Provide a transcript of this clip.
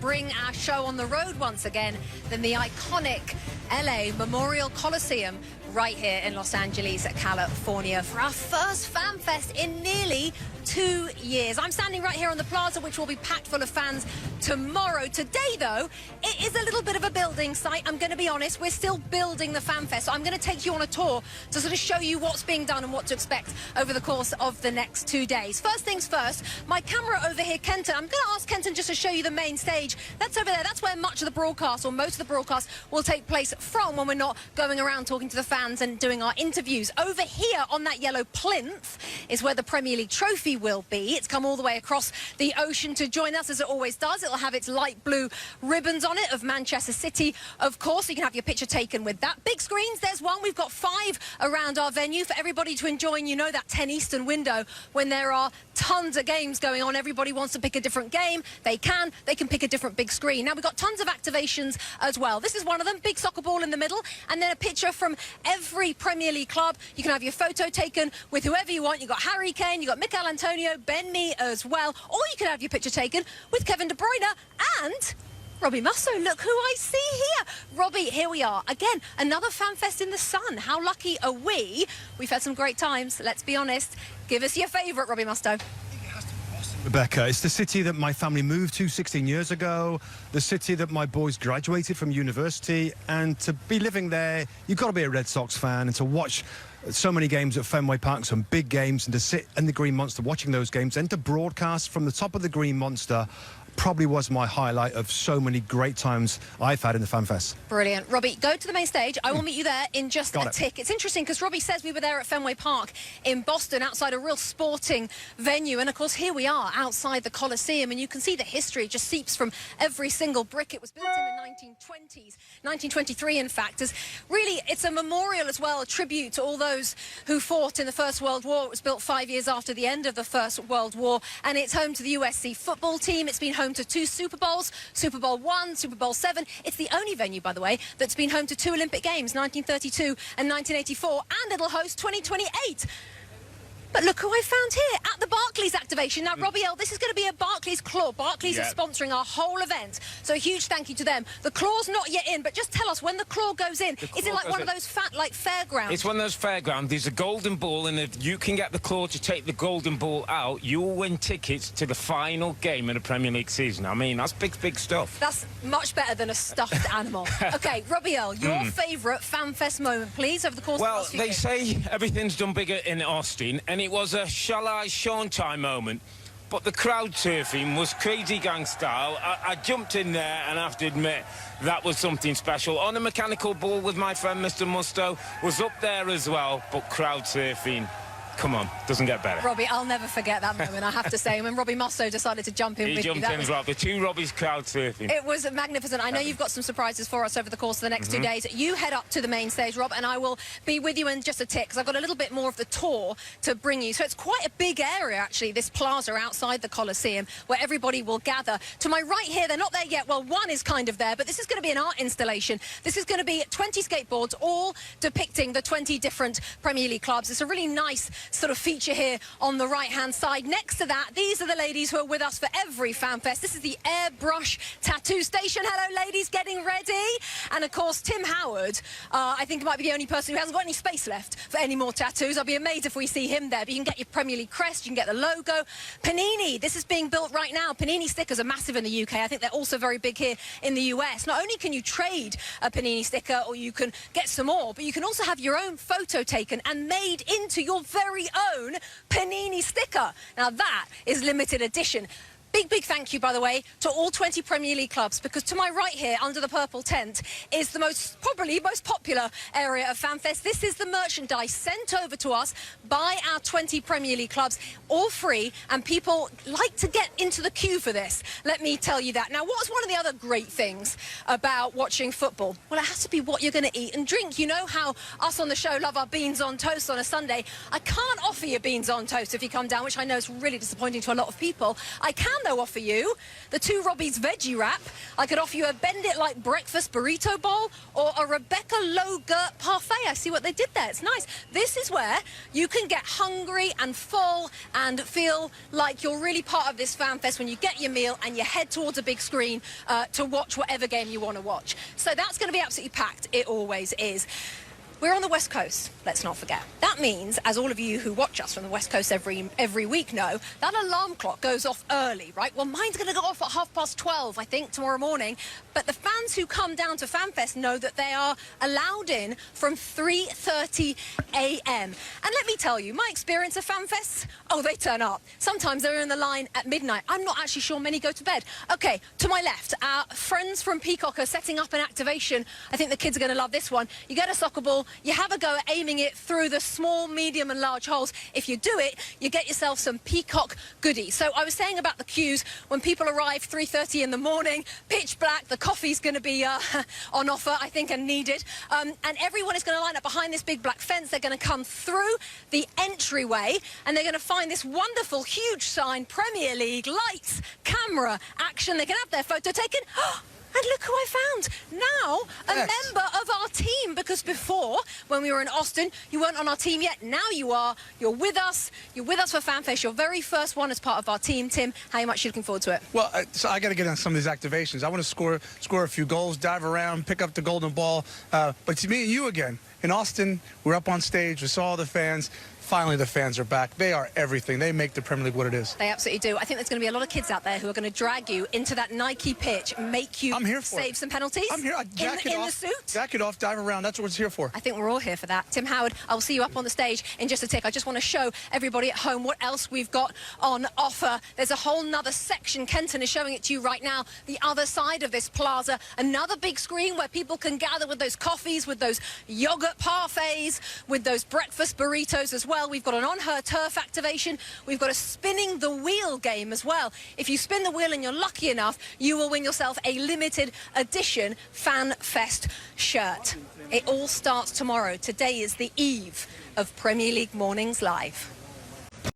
bring our show on the road once again than the iconic LA Memorial Coliseum right here in Los Angeles, California, for our first Fan Fest in nearly 2 years. I'm standing right here on the plaza, which will be packed full of fans tomorrow. Today, though, it is a little bit of a building site. I'm going to be honest, we're still building the Fan Fest, so I'm going to take you on a tour to sort of show you what's being done and what to expect over the course of the next 2 days. First things first, my camera over here, Kenton, I'm going to ask Kenton just to show you the main stage. That's over there. That's where much of the broadcast, or most of the broadcast, will take place from when we're not going around talking to the fans and doing our interviews. Over here on that yellow plinth is where the Premier League trophy will be. It's come all the way across the ocean to join us, as it always does. It'll have its light blue ribbons on it of Manchester City, of course. You can have your picture taken with that. Big screens, there's one. We've got 5 around our venue for everybody to enjoy. And you know that 10 Eastern window when there are tons of games going on. Everybody wants to pick a different game. They can pick a different big screen. Now, we've got tons of activations as well. This is one of them, big soccer ball in the middle, and then a picture from every Premier League club. You can have your photo taken with whoever you want. You've got Harry Kane, you've got Mikel Antonio, Ben Mee as well. Or you can have your picture taken with Kevin De Bruyne and Robbie Musso. Look who I see here. Robbie, here we are. Again, another Fan Fest in the sun. How lucky are we? We've had some great times, let's be honest. Give us your favourite, Robbie Musto. Rebecca, it's the city that my family moved to 16 years ago, the city that my boys graduated from university, and to be living there, you've got to be a Red Sox fan, and to watch so many games at Fenway Park, some big games, and to sit in the Green Monster watching those games, and to broadcast from the top of the Green Monster probably was my highlight of so many great times I've had in the Fan Fest. Brilliant. Robbie, go to the main stage. I will meet you there in just a tick. It's interesting because Robbie says we were there at Fenway Park in Boston, outside a real sporting venue. And, of course, here we are outside the Coliseum, and you can see the history just seeps from every single brick. It was built in the 1920s, 1923, in fact. It's a memorial as well, a tribute to all those who fought in the First World War. It was built 5 years after the end of the First World War, and it's home to the USC football team. It's been home to 2 Super Bowls, Super Bowl I, Super Bowl VII. It's the only venue, by the way, that's been home to 2 Olympic Games, 1932 and 1984, and it'll host 2028. But look who I found here at the Barclays activation. Now, Robbie L, this is going to be a Barclays Claw. Barclays are sponsoring our whole event, so a huge thank you to them. The Claw's not yet in, but just tell us, when the Claw goes in, is it like one of those fairgrounds? It's one of those fairgrounds. There's a golden ball, and if you can get the Claw to take the golden ball out, you'll win tickets to the final game of the Premier League season. I mean, that's big, big stuff. That's much better than a stuffed animal. OK, Robbie L, your favourite Fan Fest moment, please, over the course of the last few years. Well, they say everything's done bigger in Austin, and it was a shall I Sean time moment, but the crowd surfing was crazy gang style. I jumped in there, and I have to admit that was something special. On a mechanical ball with my friend Mr. Musto was up there as well, but crowd surfing, come on, doesn't get better. Robbie, I'll never forget that moment, I have to say. When Robbie Musto decided to jump in with you. He jumped in as well. The 2 Robbies crowd surfing. It was magnificent. I know you've got some surprises for us over the course of the next 2 days. You head up to the main stage, Rob, and I will be with you in just a tick, because I've got a little bit more of the tour to bring you. So it's quite a big area, actually, this plaza outside the Coliseum, where everybody will gather. To my right here, they're not there yet. Well, one is kind of there, but this is going to be an art installation. This is going to be 20 skateboards, all depicting the 20 different Premier League clubs. It's a really nice sort of feature here on the right-hand side. Next to that, these are the ladies who are with us for every Fan Fest. This is the airbrush tattoo station. Hello, ladies, getting ready. And, of course, Tim Howard, I think, might be the only person who hasn't got any space left for any more tattoos. I'll be amazed if we see him there. But you can get your Premier League crest, you can get the logo. Panini, this is being built right now. Panini stickers are massive in the UK. I think they're also very big here in the US. Not only can you trade a Panini sticker, or you can get some more, but you can also have your own photo taken and made into your very own Panini sticker. Now that is limited edition. Big thank you, by the way, to all 20 Premier League clubs, because to my right here, under the purple tent, is the probably most popular area of Fan Fest. This is the merchandise sent over to us by our 20 Premier League clubs, all free, and people like to get into the queue for this. Let me tell you that. Now, what's one of the other great things about watching football? Well, it has to be what you're going to eat and drink. You know how us on the show love our beans on toast on a Sunday. I can't offer you beans on toast if you come down, which I know is really disappointing to a lot of people. I can, though, offer you the 2 Robbies veggie wrap. I could offer you a bend-it-like breakfast burrito bowl or a Rebecca Low-Gurt parfait. I see what they did there. It's nice. This is where you can get hungry and full and feel like you're really part of this fan fest when you get your meal and you head towards a big screen to watch whatever game you want to watch. So that's going to be absolutely packed. It always is. We're on the West Coast, let's not forget. That means, as all of you who watch us from the West Coast every week know, that alarm clock goes off early, right? Well, mine's going to go off at 12:30, I think, tomorrow morning. But the fans who come down to FanFest know that they are allowed in from 3:30 a.m. And let me tell you, my experience of FanFests, oh, they turn up. Sometimes they're in the line at midnight. I'm not actually sure many go to bed. OK, to my left, our friends from Peacock are setting up an activation. I think the kids are going to love this one. You get a soccer ball. You have a go at aiming it through the small, medium and large holes. If you do it, you get yourself some Peacock goodies. So I was saying about the queues, when people arrive 3:30 in the morning, pitch black, the coffee's going to be on offer, I think, and needed. And everyone is going to line up behind this big black fence. They're going to come through the entryway and they're going to find this wonderful, huge sign, Premier League, lights, camera, action. They can have their photo taken. And look who I found. Now, a member of our team, because before, when we were in Austin, you weren't on our team yet. Now you are. You're with us. You're with us for FanFest. Your very first one as part of our team. Tim, how much are you looking forward to it? Well, so I got to get on some of these activations. I want to score a few goals, dive around, pick up the golden ball. But to me and you again, in Austin, we're up on stage. We saw all the fans. Finally, the fans are back. They are everything. They make the Premier League what it is. They absolutely do. I think there's going to be a lot of kids out there who are going to drag you into that Nike pitch, make you save some penalties. I'm here. In the suit. Jacket off, dive around. That's what it's here for. I think we're all here for that. Tim Howard, I will see you up on the stage in just a tick. I just want to show everybody at home what else we've got on offer. There's a whole nother section. Kenton is showing it to you right now. The other side of this plaza, another big screen where people can gather with those coffees, with those yogurt parfaits, with those breakfast burritos as well. We've got an On Her Turf activation. We've got a spinning the wheel game as well. If you spin the wheel and you're lucky enough, you will win yourself a limited edition Fan Fest shirt. It all starts tomorrow. Today is the eve of Premier League Mornings Live.